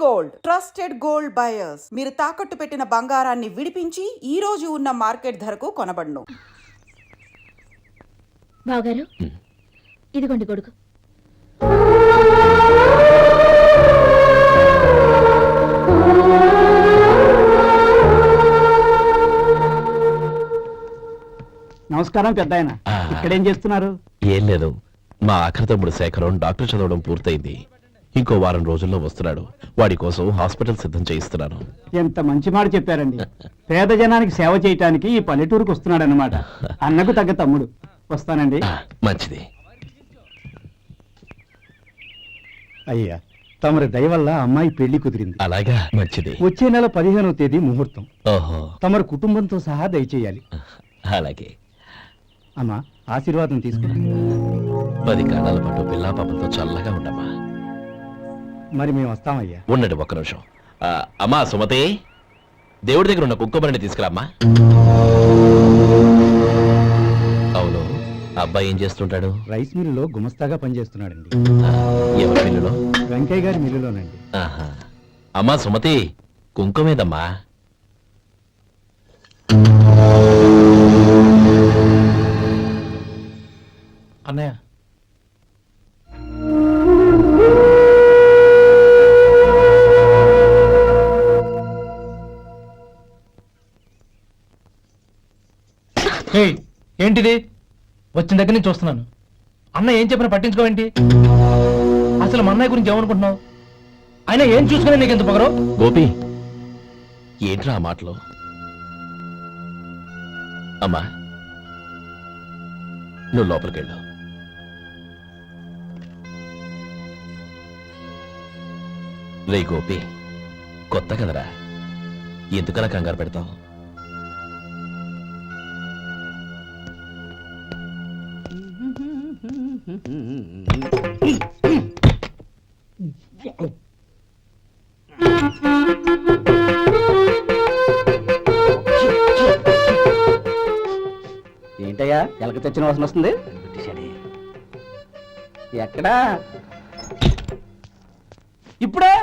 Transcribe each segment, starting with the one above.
Gold trusted gold buyers. మీరు తాకట్టు పెట్టిన బంగారాన్ని విడిపించి ఈ రోజు ఉన్న మార్కెట్ ధరకు కొనబడును. బావగారు, ఇదిగోండి గొడుగు. నమస్కారం పెద్దాయన. ఇక్కడేం చేస్తున్నారు? ఏం లేదు, మా ఆఖరి తమ్ముడు శేఖరం డాక్టర్ చదవడం పూర్తయింది. ఇంకో వారం రోజుల్లో వస్తున్నాడు. వాడి కోసం హాస్పిటల్ సిద్ధం చేయిస్తున్నాను. ఎంత మంచి మాట చెప్పారండి. పేద జనానికి సేవ చేయటానికి ఈ పల్లెటూరుకు వస్తున్నాడు అన్నమాట. అన్నకు తగ్గ తమ్ముడు. వస్తానండి. మంచిది. అయ్యా, తమరి దయ వల్ల అమ్మాయి పెళ్లి కుదిరింది. అలాగా, మంచిది. వచ్చే నెల 15వ తేదీ ముహూర్తం. ఓహో, తమరి కుటుంబంతో సహా దయచేయాలి. అలాగే. అమ్మా, ఆశీర్వాదం తీసుకుని 10 కాలాల పాటు పిల్లా పాపంతో చల్లగా ఉండమ్మా. మరి మేము వస్తామయ్యా. ఉండండి ఒక్క నిమిషం. అమ్మా సుమతి, దేవుడి దగ్గర ఉన్న కుక్కబరిని తీసుకురామ్మా. అవును, అబ్బాయి ఏం చేస్తుంటాడు? రైస్ మిల్లులో గుమస్తాగా పనిచేస్తున్నాడండి. ఎవరి మిల్లులో? వెంకయ్య గారి మిల్లులోనండి. ఆహా. అమ్మా సుమతి, కుంకుమేదమ్మా? అన్నయ్య, ఏంటిది? వచ్చిన దగ్గర నుంచి చూస్తున్నాను. అన్న ఏం చెప్పినా పట్టించుకోవేంటి? అసలు మా అన్నయ్య గురించి ఏమనుకుంటున్నావు? ఆయన ఏం చూసుకునే నీకు ఎంత పొగరు? గోపి, ఏంట్రా ఆ మాటలు? అమ్మా, నువ్వు లోపలికెళ్ళు. రే గోపి, కొత్త కదరా, ఎందుకలా కంగారు పెడతావు? ఏంటయ్యా, ఎలక తెచ్చిన వాసన వస్తుంది? ఎక్కడా? ఇప్పుడే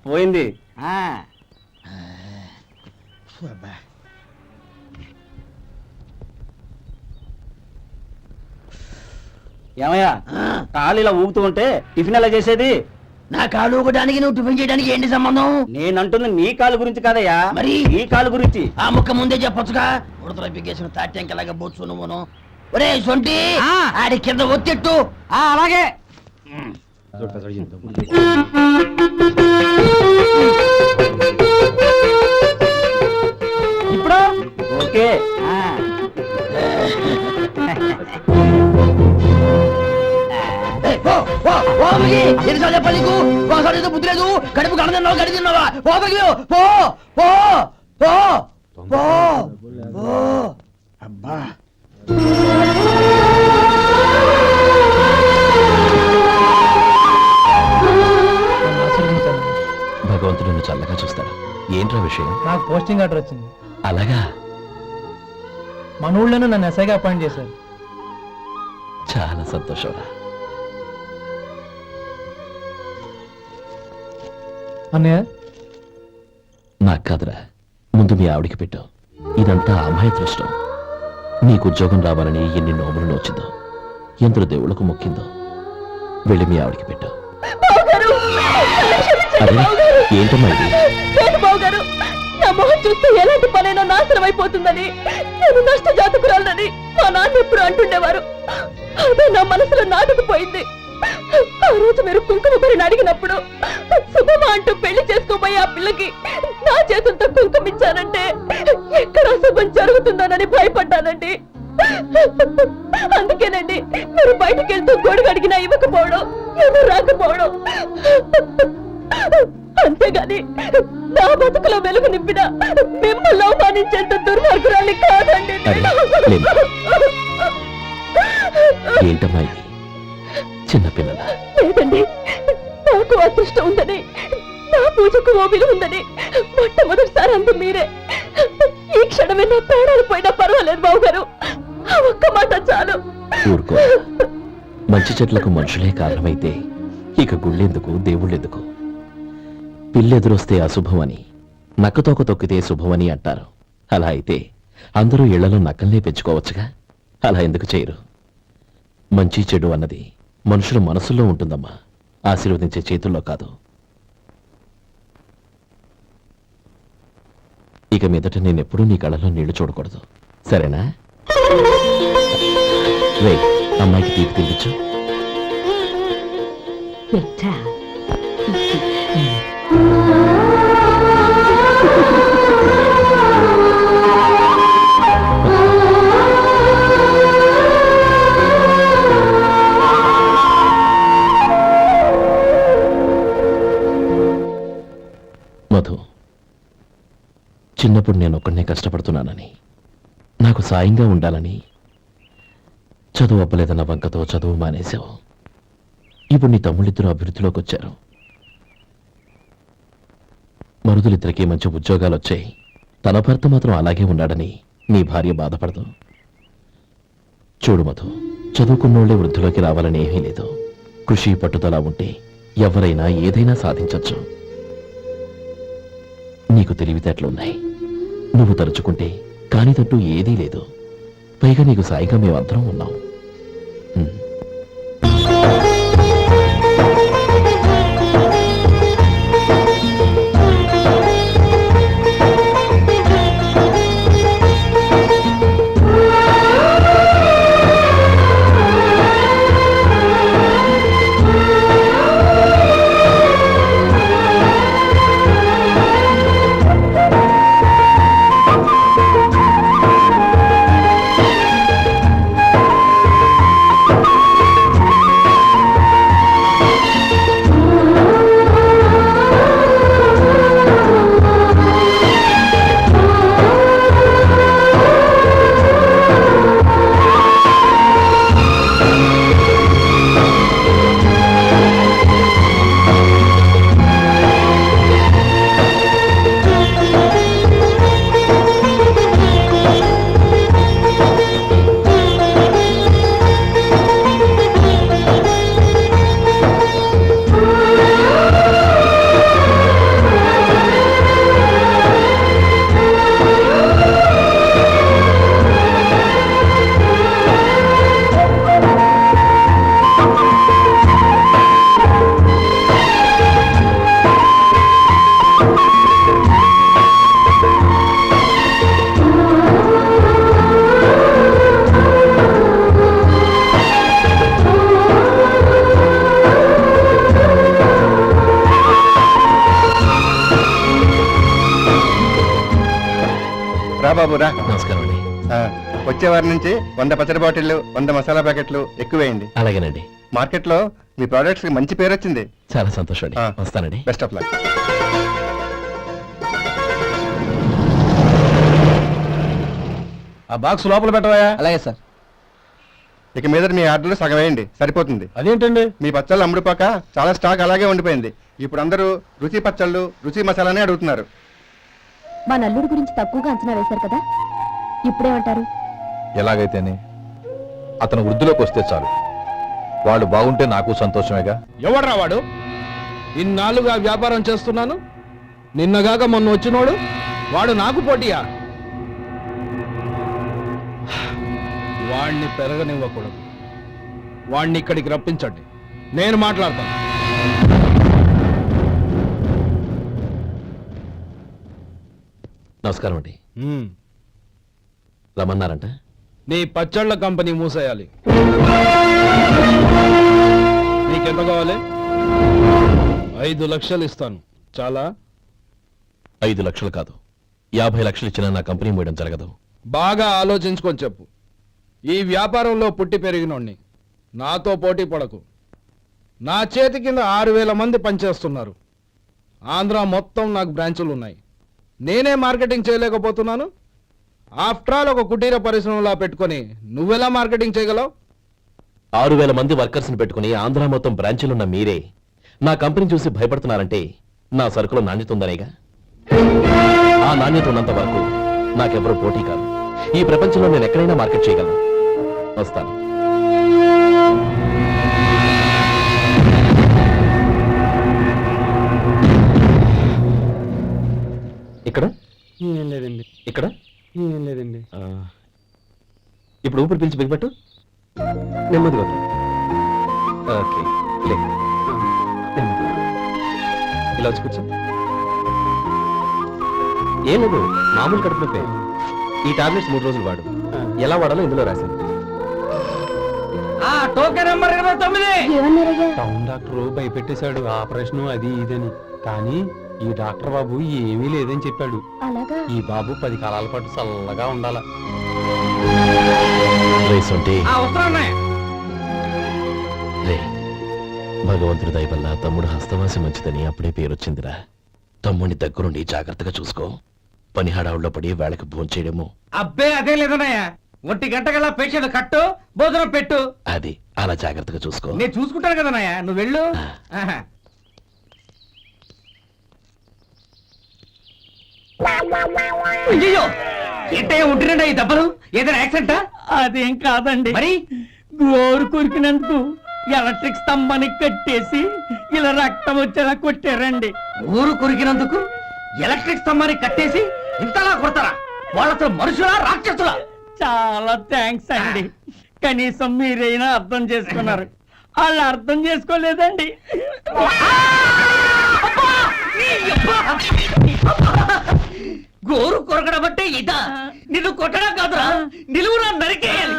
పోయింది. ఏమయ్యా, కాలు ఇలా ఊగుతూ ఉంటే టిఫిన్ ఎలా చేసేది? నా కాలు ఊగడానికి నువ్వు టిఫిన్ చేయడానికి ఏంటి సంబంధం? నేనంటుంది నీ కాలు గురించి కాదయ్యా, మరి ఈ కాలు గురించి. ఆ ముక్క ముందే చెప్పొచ్చుగా. ఉడతలో పిగేసిన తాట్యంకలాగా బొచ్చు నువ్వును. ఒరే సొంటి, ఆడి కింద ఒత్తిట్టు. అలాగే. ఇప్పుడు ఓకే. ఎన్నిసార్లు చెప్పాలి నీకు? ఒకసారి బుద్ధి లేదు. కడుపు గడ తిన్నావు, గడి తిన్నావా? పో పో పో పో పో పో. అబ్బా, భగవంతుడు నిన్ను చల్లగా చూస్తాడు. ఏంట్రా విషయం? నాకు పోస్టింగ్ ఆర్డర్ వచ్చింది. అలాగా? మన ఊళ్ళోనే నన్ను ఎస్ఐగా అపాయింట్ చేశారు. చాలా సంతోషంరా. అన్నయ్య, నాకు కాదురా, ముందు మీ ఆవిడికి పెట్టావు. ఇదంతా అమ్మాయి దృష్టం. నీకు ఉద్యోగం రావాలని ఎన్ని నోములు నోచిందో, ఎందరు దేవుళ్లకు మొక్కిందో. వెళ్ళి మీ ఆవిడికి పెట్టావు. ఏంటమ్మా ఇది? బావగారు, నా మొహం చూస్తే ఎలాంటి పనైనా నాశనం అయిపోతుందని, నేను నష్ట జాతకురాలని మా నాన్న ఎప్పుడు అంటుండేవారు. అదే నా మనసులో నాటుకుపోయింది. ఆ రోజు మీరు కుంకుమ బరిని అడిగినప్పుడు శుభమా అంటూ పెళ్లి చేసుకోబోయే ఆ పిల్లకి నా చేతులతో కుంకుమిచ్చానంటే ఎక్కడ శుభం జరుగుతుందోనని భయపడ్డానండి. అందుకేనండి మీరు బయటకు వెళ్తూ గొడుగు అడిగినా ఇవ్వకపోవడం, ఎదురు రాకపోవడం. అంతేగాని నా బతుకులో వెలుగు నింపిన మిమ్మల్ని అవమానించేంత దుర్మార్గురాలి కాదండి. ఏంటమ్మా ఇది? చిన్నపిల్లల లేదండి, నాకు అదృష్టం ఉందని, నా పూజకు ఓ విలువ ఉందని మొట్టమొదటిసారి అందు మీరే. ఈ క్షణమే నా ప్రాణాలు పోయినా పర్వాలేదు బావగారు. ఆ ఒక్క మాట చాలు. ఊరుకో. మంచి చెట్లకు మనుషులే కారణమైతే ఇక గుళ్ళెందుకు దేవుళ్ళెందుకు? పిల్లెదురొస్తే అశుభమని, నక్కతోక తొక్కితే శుభమని అంటారు. అలా అయితే అందరూ ఇళ్లలో నక్కల్నే పెంచుకోవచ్చుగా. అలా ఎందుకు చేయరు? మంచి చెడు అన్నది మనుషుల మనసుల్లో ఉంటుందమ్మా, ఆశీర్వదించే చేతుల్లో కాదు. ఇక మీదట నేనెప్పుడూ నీ కళ్ళలో నీళ్లు చూడకూడదు, సరేనా? రే, అమ్మాయికి తీపి తినిపించు. మధు, చిన్నప్పుడు నేను ఒక్కడనే కష్టపడుతున్నానని, నాకు సాయంగా ఉండాలని చదువు అవ్వలేదన్న వంకతో చదువు మానేశావు. ఇప్పుడు నీ తమ్ముళ్ళిద్దరూ అభివృద్ధిలోకి వచ్చారు. మరుదులిద్దరికీ మంచి ఉద్యోగాలు వచ్చాయి. తన భర్త మాత్రం అలాగే ఉన్నాడని నీ భార్య బాధపడదు. చూడు మధు, చదువుకున్నోళ్లే వృద్ధిలోకి రావాలని ఏమీ లేదు. కృషి పట్టుదల ఉంటే ఎవరైనా ఏదైనా సాధించొచ్చు. నీకు తెలివితేటలున్నాయి. నువ్వు తలుచుకుంటే కానిదంటూ ఏదీ లేదు. పైగా నీకు సాయిగా మేమందరం ఉన్నాం. బాబు రా. నమస్కారం అండి. వచ్చే వారి నుంచి 100 పచ్చడి బాటిళ్లు, 100 మసాలా ప్యాకెట్లు ఎక్కువేయండి. అలాగేనండి. మార్కెట్ లో మీ ప్రోడక్ట్స్ కి మంచి పేరు వచ్చింది. చాలా సంతోషం అండి. వస్తానండి. Best of luck. ఆ బాక్స్ లోపల పెట్టవా? అలాగే సార్. ఇక మీద మీ ఆర్డర్లు సగం వేయండి, సరిపోతుంది. అదేంటండి? మీ పచ్చళ్ళు అమ్ముడుపోక చాలా స్టాక్ అలాగే ఉండిపోయింది. ఇప్పుడు అందరూ రుచి పచ్చళ్ళు, రుచి మసాలానే అడుగుతున్నారు. మా నల్లుడి గురించి తక్కువగా అంచనా వేశారు కదా, ఇప్పుడేమంటారు? ఎలాగైతేనే అతను వృద్ధిలోకి వస్తే చాలు. వాళ్ళు బాగుంటే నాకు సంతోషమేగా. ఎవడ్రా వాడు? ఇన్నాళ్ళుగా వ్యాపారం చేస్తున్నాను, నిన్నగాక మొన్న వచ్చినోడు వాడు నాకు పోటీయా? వాణ్ణి పెరగనివ్వకూడదు. వాణ్ణి ఇక్కడికి రప్పించండి, నేను మాట్లాడతాను. నమస్కారం అండి. రమ్మన్నారంట? నీ పచ్చళ్ళ కంపెనీ మూసేయాలి. నీకెంత కావాలి? 5 లక్షలు ఇస్తాను. చాలా? 5 లక్షలు కాదు, 50 లక్షలు ఇచ్చినా నా కంపెనీ మూయడం జరగదు. బాగా ఆలోచించుకొని చెప్పు. ఈ వ్యాపారంలో పుట్టి పెరిగినోణ్ణి, నాతో పోటీ పడకు. నా చేతి కింద 6000 మంది పనిచేస్తున్నారు. ఆంధ్ర మొత్తం నాకు బ్రాంచులు ఉన్నాయి. నేనే మార్కెటింగ్ చేయలేకపోతున్నాను. ఆఫ్టర్ ఆల్ ఒక కుటీర పరిశ్రమలా పెట్టుకొని నువ్వెలా మార్కెటింగ్ చేయగలవు? 6000 మంది వర్కర్స్ని పెట్టుకుని ఆంధ్ర మొత్తం బ్రాంచీలున్న మీరే నా కంపెనీ చూసి భయపడుతున్నారంటే నా సరుకులో నాణ్యత ఉందనేగా. ఆ నాణ్యత ఉన్నంత వరకు నాకెవరూ పోటీ కాదు. ఈ ప్రపంచంలో నేను ఎక్కడైనా మార్కెట్ చేయగలను. వస్తాను. ఇక్కడ ఏం లేదండి, ఇక్కడ ఏం లేదండి. ఇప్పుడు ఊపిరి పీల్చి బిగపట్టు. నెమ్మదిగా వదిలు. ఓకే లే. నెమ్మదిగా. ఇలా వచ్చి కూర్చో. ఏం లేదు, మామూలు కడుపు నొప్పే. ఈ టాబ్లెట్స్ 3 రోజులు వాడు. ఎలా వాడాలో ఇందులో రాశాను. Token number 29. ఏమన్నారయ్యా? టౌన్ డాక్టర్ భయపెట్టేశాడు, ఆపరేషన్ అది ఇదని. కానీ ఈ డాక్టర్ బాబు ఏమీ లేదని చెప్పాడు. అలాగా? ఈ బాబు 10 కాలాల పాటు చల్లగా ఉండాల. రేసొంటి వస్తున్నా. రే, భగవంతుడి దయ వల్ల తమ్ముడు హస్తవాసి మంచిదని అప్పుడే పేరొచ్చిందిరా. తమ్ముడిని దగ్గరుండి జాగ్రత్తగా చూసుకో. పని హడావుల్లో పడి వేళకి భోంచేయడము. అబ్బే అదే లేదన్నయ్య. 1 గంట గల పేషెంట్ కట్టు, భోజనం పెట్టు. అది అలా జాగ్రత్తగా చూసుకో. నేను చూసుకుంటాను కదన్నయ్య, నువ్వు వెళ్ళు. ఆహా. అయ్యో, ఏంటయ్యా ఉంటున్నాడా ఈ దెబ్బలు? ఏదైనా యాక్సిడెంటా? అదేం కాదండి, మరి గోరు కొరికినందుకు ఎలక్ట్రిక్ స్తంభానికి కట్టేసి ఇలా రక్తం వచ్చేలా కొట్టారండి. ఊరు కొరికినందుకు ఎలక్ట్రిక్ స్తంభాన్ని కట్టేసి ఇంతలా కొడతారా? వాళ్ళతో మనుషులా రాక్షసులా? చాలా థ్యాంక్స్ అండి, కనీసం మీరైనా అర్థం చేసుకున్నారు. వాళ్ళు అర్థం చేసుకోలేదండి. గోరు కొరకడం అంటే ఇదా? నిన్ను కొట్టడం కాదురా, నిలువురా నరికేయాలి.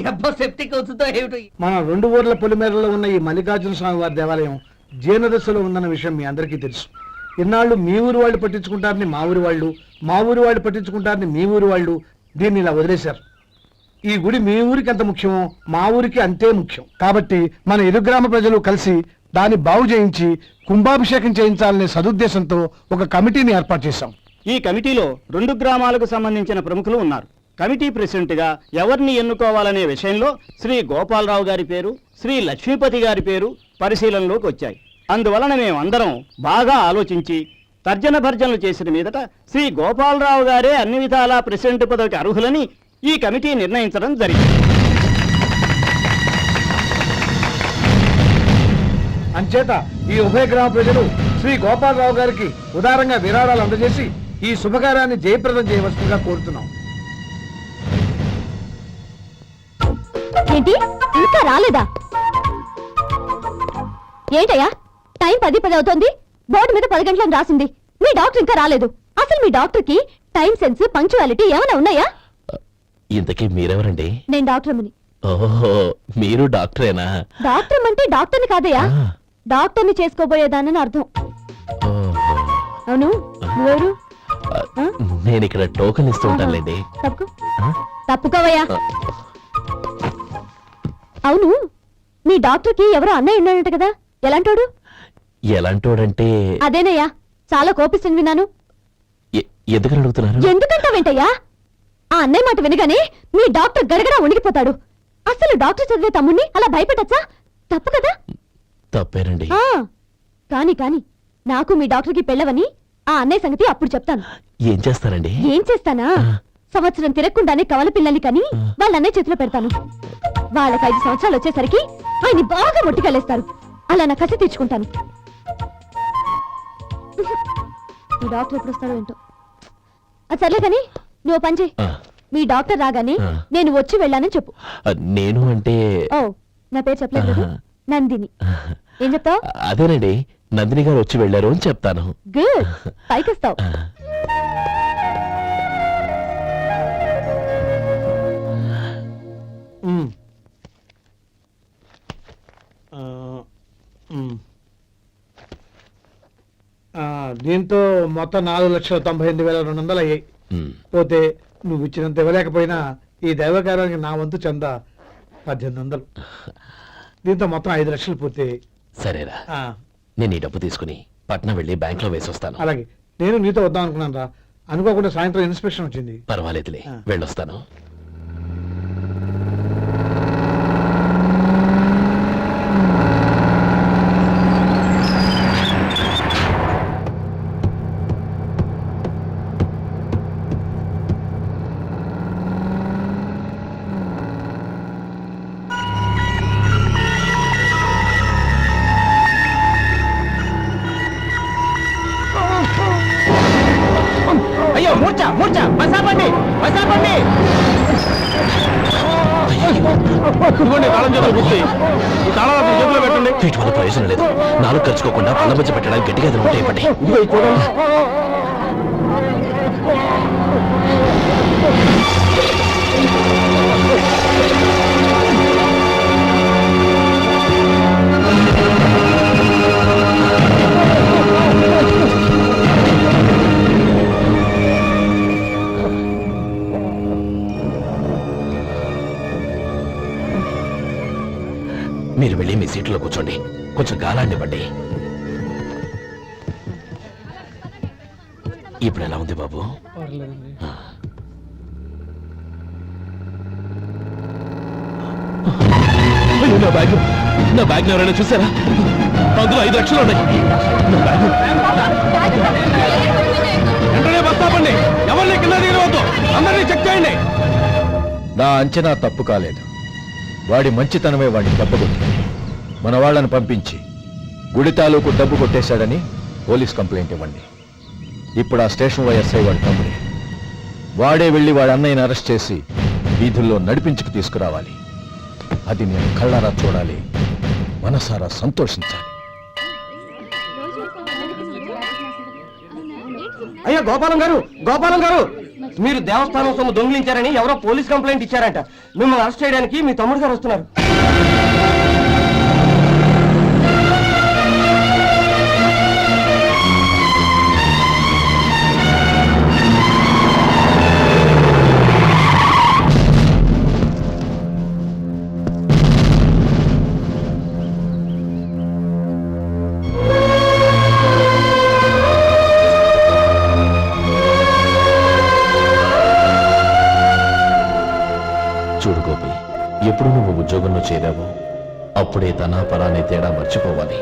అబ్బా సెప్టిక్ అవుతుందో ఏమిటో. మన 2 ఊర్ల పొలిమేరలో ఉన్న ఈ మల్లికార్జున స్వామి వారి దేవాలయం జీర్ణదశలో ఉందన్న విషయం మీ అందరికీ తెలుసు. ఇన్నాళ్ళు మీ ఊరు వాళ్ళు పట్టించుకుంటారని మా ఊరి వాళ్ళు, మా ఊరి వాళ్ళు పట్టించుకుంటారని మీ ఊరి వాళ్ళు దీన్ని ఇలా వదిలేశారు. ఈ గుడి మీ ఊరికి ఎంత ముఖ్యమో మా ఊరికి అంతే ముఖ్యం. కాబట్టి మన ఇరు గ్రామ ప్రజలు కలిసి దాన్ని బాగు చేయించి కుంభాభిషేకం చేయించాలనే సదుద్దేశంతో ఒక కమిటీని ఏర్పాటు చేశాం. ఈ కమిటీలో 2 గ్రామాలకు సంబంధించిన ప్రముఖులు ఉన్నారు. కమిటీ ప్రెసిడెంట్ గా ఎవరిని ఎన్నుకోవాలనే విషయంలో శ్రీ గోపాలరావు గారి పేరు, శ్రీ లక్ష్మీపతి గారి పేరు పరిశీలనలోకి వచ్చాయి. అందువలన మేమందరం బాగా ఆలోచించి తర్జన భర్జనలు చేసిన మీదట శ్రీ గోపాలరావు గారే అన్ని విధాలా ప్రెసిడెంట్ పదవికి అర్హులని ఈ కమిటీ నిర్ణయించడం జరిగింది. అంచేత ఈ ఉభయ గ్రామ ప్రజలు శ్రీ గోపాలరావు గారికి ఉదారంగా విరాళాలు అందజేసి ఈ శుభకార్యాన్ని జయప్రదం చేయవలసిందిగా కోరుతున్నాం. ఏంటి, ఇంకా రాలేదా? ఏంటయ్యా, టైం 10 అవుతోంది. బోర్డు మీద 10 గంటలను రాసింది. మీ డాక్టర్ ఇంకా రాలేదు. అసలు మీ డాక్టర్ కి టైం సెన్స్, పంక్చువాలిటీ ఏమైనా ఉన్నాయా? ఇంతకీ మీరెవరండి? నేను డాక్టర్ అమ్మని. ఓహో, మీరు డాక్టరేనా? డాక్టర్ అంటే డాక్టర్ని కాదయ్యా, డాక్టర్ని చేసుకోబోయేదానని అర్థం. ఓహో. అవును, నువ్వెవరు? నేను ఇక్కడ టోకెన్ ఇస్తూ ఉంటానులేండి. తప్పుకో, తప్పుకోవయ్యా. అవును, మీ డాక్టర్ కి ఎవరో అన్నయ్య ఉన్నాడంట కదా, ఎలాంటోడు? ఎలాంటోడంటే అదేనయ్యా, చాలా కోపిస్తుంది విన్నాను. ఎందుకని అడుగుతున్నారు? ఎందుకంటావేంటయ్యా? ఆ అన్నయ్య మాట వినగానే మీ డాక్టర్ గడగడా వణికిపోతాడు. అసలు డాక్టర్ చదివే తమ్ముణ్ణి అలా భయపెట్టచ్చా? తప్పు కదా? తప్పేనండి. కాని కాని నాకు మీ డాక్టర్ కి పెళ్ళవని ఆ అన్నయ్య సంగతి అప్పుడు చెప్తాను. ఏం చేస్తారండి? ఏం చేస్తానా, సంవత్సరం తిరగకుండానే కవల పిల్లల్ని కని వాళ్ళ అన్నయ్య చేతిలో పెడతాను. వాళ్ళకి 5 సంవత్సరాలు వచ్చేసరికి ఆయన్ని బాగా మొట్టికెళ్ళేస్తారు. అలా నా కసి తీర్చుకుంటాను. ఈ డాక్టర్ ఎప్పుడు వస్తాడో ఏంటో. అది సర్లే కానీ నువ్వు పని చేయి. మీ డాక్టర్ రాగానే నేను వచ్చి వెళ్ళానని చెప్పు. నేను అంటే ఓ, నా పేరు చెప్పలేదు కదా, నందిని. ఏం చెప్తావు? అదేనండి, నందిని గారు వచ్చి వెళ్ళారు అని చెప్తాను. గుడ్, పైకొస్తావు. దీంతో మొత్తం 4,98,200 అయ్యాయి. పోతే నువ్వు ఇచ్చినంత ఇవ్వలేకపోయినా ఈ దైవకార్యానికి నా వంతు చంద 1800. దీంతో మొత్తం 5 లక్షలు పూర్తయ్యాయి. సరేరా, నేను ఈ డబ్బు తీసుకుని పట్నం వెళ్ళి బ్యాంక్ లో వేసి వస్తాను. అలాగే, నేను నీతో వద్దాం అనుకున్నాను రా, అనుకోకుండా సాయంత్రం ఇన్స్పెక్షన్ వచ్చింది. పర్వాలేదులే, వెళ్ళొస్తాను. మూర్చ మూర్చ బసాపండి బసాపండి. ఇదిగోండి తాళం చేతులు పూర్తి. ఈ తాళాలు మీ చేతిలో పెట్టండి. వీటి వల్ల ప్రయోజనం లేదు. నాలుగు ఖర్చుకోకుండా పళ్ళ మధ్య పెట్టడానికి గట్టిగా ఏదైనా ఉంటే ఇవ్వండి. ఇదిగో ఇది చూడండి. మీరు వెళ్ళి మీ సీట్లో కూర్చోండి. కొంచెం గాలాన్ని ఇవ్వండి. ఇప్పుడు ఎలా ఉంది బాబు? అయ్యో, నా బ్యాగ్ ఎవరైనా చూసారా? అందులో 5 లక్షలు ఉన్నాయి. నా బ్యాగ్ వెంటనే బస్ ఆపండి. ఎవరిని కింద దిగవద్దు. అందరినీ చెక్ చేయండి. నా అంచనా తప్పు కాలేదు. వాడి మంచితనమే వాడిని దెబ్బకొట్టింది. మన వాళ్ళని పంపించి గుడి తాలూకు డబ్బు కొట్టేశాడని పోలీస్ కంప్లైంట్ ఇవ్వండి. ఇప్పుడు ఆ స్టేషన్లో ఎస్ఐ వాడి తమ్ముడే. వాడే వెళ్ళి వాడి అన్నయ్యని అరెస్ట్ చేసి వీధుల్లో నడిపించుకు తీసుకురావాలి. అది నేను కళ్ళారా చూడాలి, మనసారా సంతోషించాలి. అయ్యా గోపాలం గారు, గోపాలం గారు, మీరు దేవస్థానం సొమ్ము దొంగిలించారని ఎవరో పోలీస్ కంప్లైంట్ ఇచ్చారంట. మిమ్మల్ని అరెస్ట్ చేయడానికి మీ తమ్ముడు గారు వస్తున్నారు. చూడు గోపి, ఎప్పుడు నువ్వు ఉద్యోగంలో చేరావో అప్పుడే తన పరానే తేడా మర్చిపోవాలి.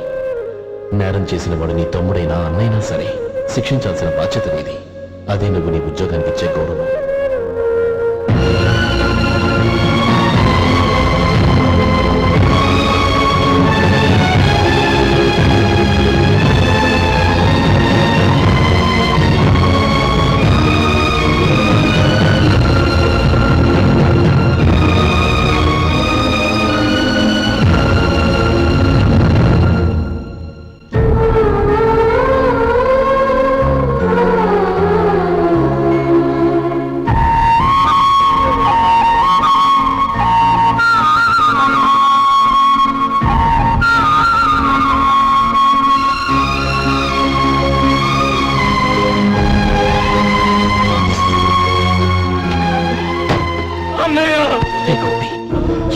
నేరం చేసిన వాడు నీ తమ్ముడైనా అన్నైనా సరే శిక్షించాల్సిన బాధ్యత నీది. అదే నువ్వు నీ ఉద్యోగానికి ఇచ్చే గౌరవం.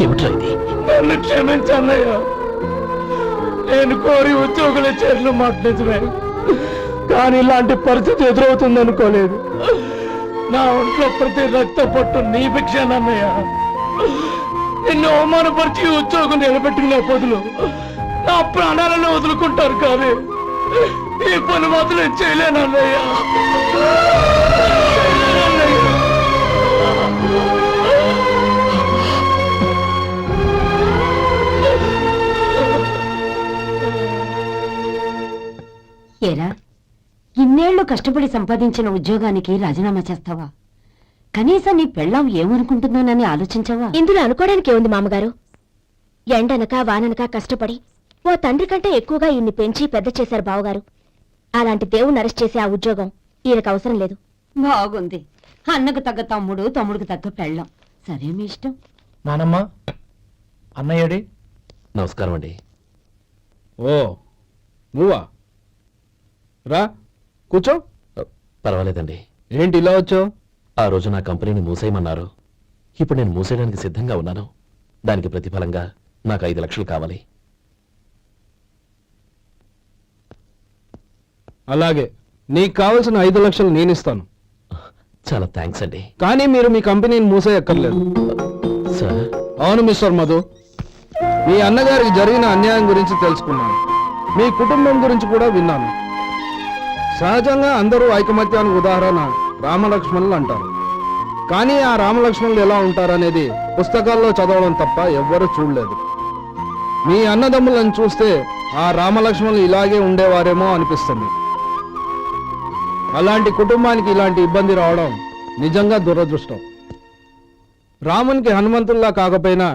ఏమిట్రా ఇది? నన్ను క్షమించన్నయ్య. నేను కోరి ఉద్యోగుల చర్యలు మాట్లాడుతున్నాయి, కానీ ఇలాంటి పరిస్థితి ఎదురవుతుంది అనుకోలేదు. నా ఒంట్లో ప్రతి రక్త పొట్టు నీ భిక్షానన్నయ్య. నిన్ను అవమానపరిచి ఉద్యోగం నిలబెట్టుకునే బదులు నా ప్రాణాలను వదులుకుంటారు, కానీ ఈ పని మాత్రం చేయలేనన్నయ్య. ఏరా, ఇన్నేళ్లు కష్టపడి సంపాదించిన ఉద్యోగానికి రాజీనామా చేస్తావా? కనీసం నీ పెళ్ళాం ఏమనుకుంటుందోనని ఆలోచించవా? ఇందులో అనుకోవడానికి ఏముంది మామగారు? ఎండనక వాననక కష్టపడి ఓ తండ్రి కంటే ఎక్కువగా ఈయన్ని పెంచి పెద్ద చేశారు బావగారు. అలాంటి దేవుణ్ణి అరెస్ట్ చేసే ఆ ఉద్యోగం ఈయనకు అవసరం లేదు. బాగుంది. అన్నకు తగ్గ తమ్ముడు, తమ్ముడికి తగ్గ పెళ్ళాం. సరే, మీ ఇష్టం. నానమ్మ, అన్నయ్యడి. నమస్కారం అండి. ఓ నువ్వా? రా కూర్చో. పర్వాలేదండి. ఏంటి ఇలా వచ్చావు? ఆ రోజు నా కంపెనీని మూసేయమన్నారు. ఇప్పుడు నేను మూసేయడానికి సిద్ధంగా ఉన్నాను. దానికి ప్రతిఫలంగా నాకు 5 లక్షలు కావాలి. అలాగే, నీకు కావలసిన 5 లక్షలు నేను ఇస్తాను. చాలా థ్యాంక్స్ అండి. కానీ మీరు మీ కంపెనీని మూసేయక్కర్లేదు. సార్, అవును మిస్టర్ మధు, మీ అన్నగారికి జరిగిన అన్యాయం గురించి తెలుసుకున్నాను. మీ కుటుంబం గురించి కూడా విన్నాను. సహజంగా అందరూ ఐకమత్యానికి ఉదాహరణ రామలక్ష్మణులు అంటారు. కానీ ఆ రామలక్ష్మణులు ఎలా ఉంటారనేది పుస్తకాల్లో చదవడం తప్ప ఎవ్వరూ చూడలేదు. మీ అన్నదమ్ములను చూస్తే ఆ రామలక్ష్మణులు ఇలాగే ఉండేవారేమో అనిపిస్తుంది. అలాంటి కుటుంబానికి ఇలాంటి ఇబ్బంది రావడం నిజంగా దురదృష్టం. రామునికి హనుమంతుల్లా కాకపోయినా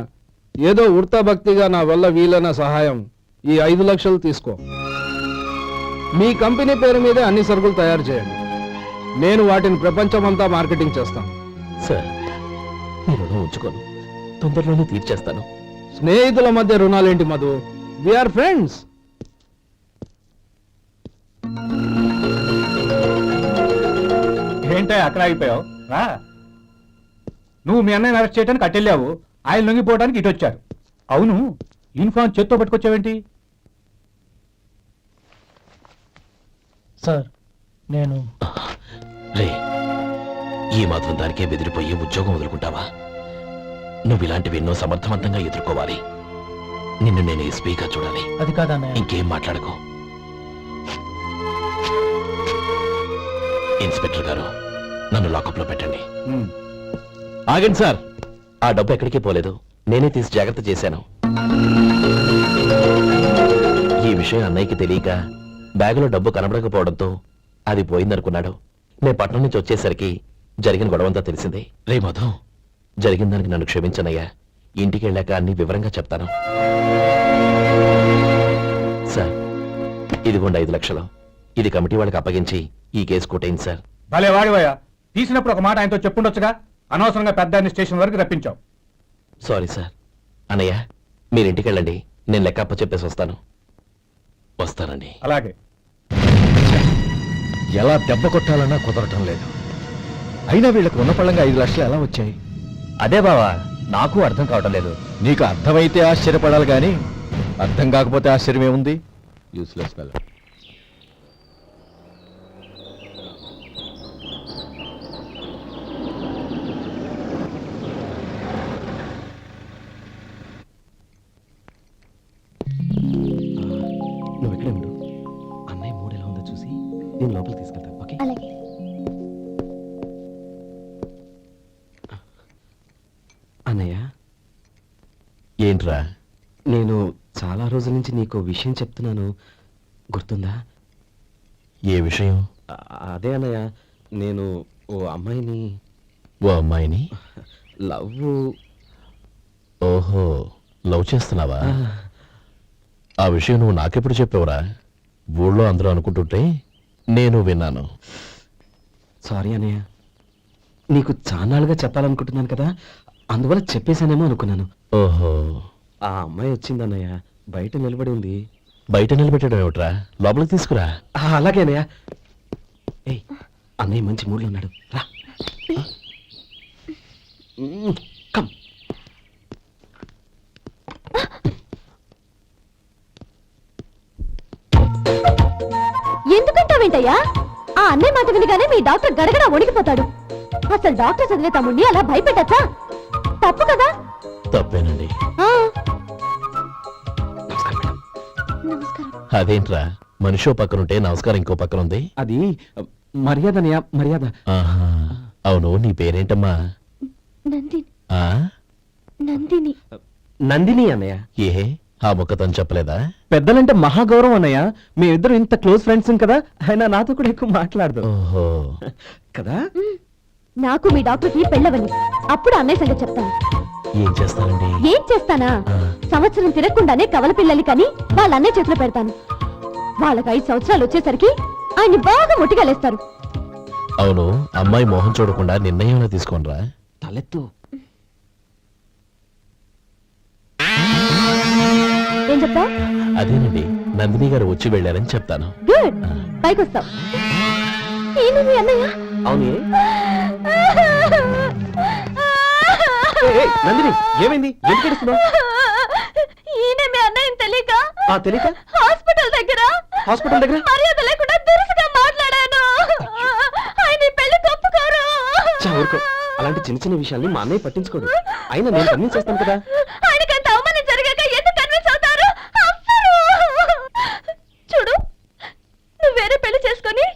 ఏదో భక్తిగా నా వల్ల వీలైన సహాయం ఈ 5 లక్షలు తీసుకో. మీ కంపెనీ పేరు మీదే అన్ని సరుకులు తయారు చేయండి. నేను వాటిని ప్రపంచమంతా మార్కెటింగ్ చేస్తాను. సార్ మీ రుణం ఉంచుకోను, తొందరలోనే తీర్చేస్తాను. స్నేహితుల మధ్య రుణాలేంటి మధు? We are friends. ఏంటో అక్కడ ఆగిపోయావు రా. నువ్వు మీ అన్నయ్యని అరెస్ట్ చేయడానికి అట్టెళ్ళావు, ఆయన లొంగిపోవడానికి ఇటు వచ్చారు. అవును, యూనిఫామ్ చేత్తో పట్టుకొచ్చావేంటి? సార్ నేను రే, ఈ మాత్రం దానికే బెదిరిపోయి ఉద్యోగం వదులుకుంటావా? నువ్వు ఇలాంటివి ఎన్నో సమర్థవంతంగా ఎదుర్కోవాలి. నిన్ను నేను ఎస్పీగా చూడాలి. అది కాదన్నయ్య. ఇంకేం మాట్లాడకు. ఇన్స్పెక్టర్ గారు, నన్ను లాకప్ లో పెట్టండి. ఆగండి సార్, ఆ డబ్బు ఎక్కడికి పోలేదు, నేనే తీసి జాగ్రత్త చేశాను. ఈ విషయం అన్నయ్యకి తెలియక బ్యాగులో డబ్బు కనబడకపోవడంతో అది పోయిందనుకున్నాడు. నేను పట్నం నుంచి వచ్చేసరికి జరిగిన గొడవంతా తెలిసింది. రే మధు, జరిగిన దానికి నన్ను క్షమించనయ్యా. ఇంటికి వెళ్ళాక అన్ని వివరంగా చెప్తాను. సార్, ఇదిగోండి 5 లక్షలు. ఇది కమిటీ వాళ్ళకి అప్పగించి ఈ కేసు కొట్టేయండి సార్. భలే వాడివయ్యా, తీసినప్పుడు ఒక మాట ఆయనతో చెప్పుండొచ్చుగా. అనవసరంగా పెద్ద స్టేషన్ వరకు రప్పించావు. Sorry sir. అన్నయ్య, మీరు ఇంటికి వెళ్ళండి, నేను లెక్క అప్ప చెప్పేసి వస్తాను. వస్తానండి. అలాగే. ఎలా దెబ్బ కొట్టాలన్నా కుదరటం లేదు. అయినా వీళ్ళకి ఉన్న పళ్ళంగా 5 లక్షలు ఎలా వచ్చాయి? అదే బావా, నాకు అర్థం కావటం లేదు. నీకు అర్థమైతే ఆశ్చర్యపడాలి కానీ అర్థం కాకపోతే ఆశ్చర్యం ఏముంది? Useless fellow. నువ్వు ఎక్కడే ఉండు, అన్నయ్య మూడు ఎలా ఉందో చూసి నేను లోపలికి తీసుకెళ్తాను. ఓకే? అలాగే. అన్నయ్య, ఏంట్రా? నేను చాలా రోజుల నుంచి నీకు విషయం చెప్తున్నాను, గుర్తుందా? ఏ విషయం? అదే అన్నయ్య, నేను ఓ అమ్మాయిని లవ్. ఓహో, లవ్ చేస్తున్నావా? ఆ విషయం నువ్వు నాకెప్పుడు చెప్పావురా? ఊళ్ళో అందరూ అనుకుంటుంటే నేను విన్నాను. సారీ అన్నయ్య, నీకు చాన్నాళ్ళుగా చెప్పాలనుకుంటున్నాను కదా, అందువల్ల చెప్పేశానేమో అనుకున్నాను. ఓహో, ఆ అమ్మాయి వచ్చిందన్నయ్య, బయట నిలబడి ఉంది. బయట నిలబెట్టడం ఏమిట్రా? లోపలికి తీసుకురా. అలాగే అన్నయ్య. ఏయ్, అన్నయ్య మంచి మూడ్లో ఉన్నాడు, రా. కమ్. ఎందుకంటావేంటయ్యా? ఆ అన్నయ్య మాట వినగానే మీ డాక్టర్ గడగడ వణికిపోతాడు. అసలు డాక్టర్ చదివే తమ్ముడిని అలా భయపెట్టచ్చా? తప్పు కదా? తప్పేనండి. అదేంట్రా, మనిషో పక్కనుంటే నమస్కారం ఇంకో పక్కన ఉంది? అది మర్యాదనయ్య, మర్యాద. అవును, నీ పేరేంటమ్మా? నందిని. ఆ? నందిని. నందిని అన్నయ్య. ఏ, ఆ ముక్క తను చెప్పలేదా? పెద్దలంటే మహాగౌరవం అన్నయ్య, మేమిద్దరం ఇంత క్లోజ్ ఫ్రెండ్స్ కదా, ఆయన నాతో కూడా ఎక్కువ మాట్లాడదు. ఓహో, కదా? నాకు మీ డాక్టర్కి పెళ్ళవని, అప్పుడు అన్నయ్య సంగతి చెప్తాను. ఏం చేస్తానండి? ఏం చేస్తానా? సంవత్సరం తిరగకుండానే కవల పిల్లలు కని వాళ్ళ అన్నయ్య చేతిలో పెడతాను. వాళ్ళకి 5 సంవత్సరాలు వచ్చేసరికి ఆయన్ని బాగా ముట్టిగలేస్తారు. అవును, అమ్మాయి మోహం చూడకుండా నిర్ణయం తీసుకోనరా? తలెత్తు. ఏం చెప్తా? అదేనండి, నందిని గారు వచ్చి వెళ్ళారని చెప్తాను. గుడ్, పైకొస్తావు. ఈయన మీ అన్నయ్య? అవును. నందిని, ఏమైంది? ఎందుకు ఏడుస్తున్నావ్? ఈయన మీ అన్నయ్యని తెలియక తెలియక హాస్పిటల్ దగ్గర మర్యాద లేకుండా దురుసుగా మాట్లాడాను. ఆయన ఈ పెళ్లి ఒప్పుకోరు. ఊరుకో, అలాంటి చిన్న చిన్న విషయాల్ని మా అన్నయ్య పట్టించుకోడు. అయినా నేను కన్విన్స్ చేస్తాను కదా. ఆయనకంత అవమానం జరిగాక ఎందుకు కన్విన్స్ అవుతారు? చూడు, నువ్వు వేరే పెళ్లి చేసుకొని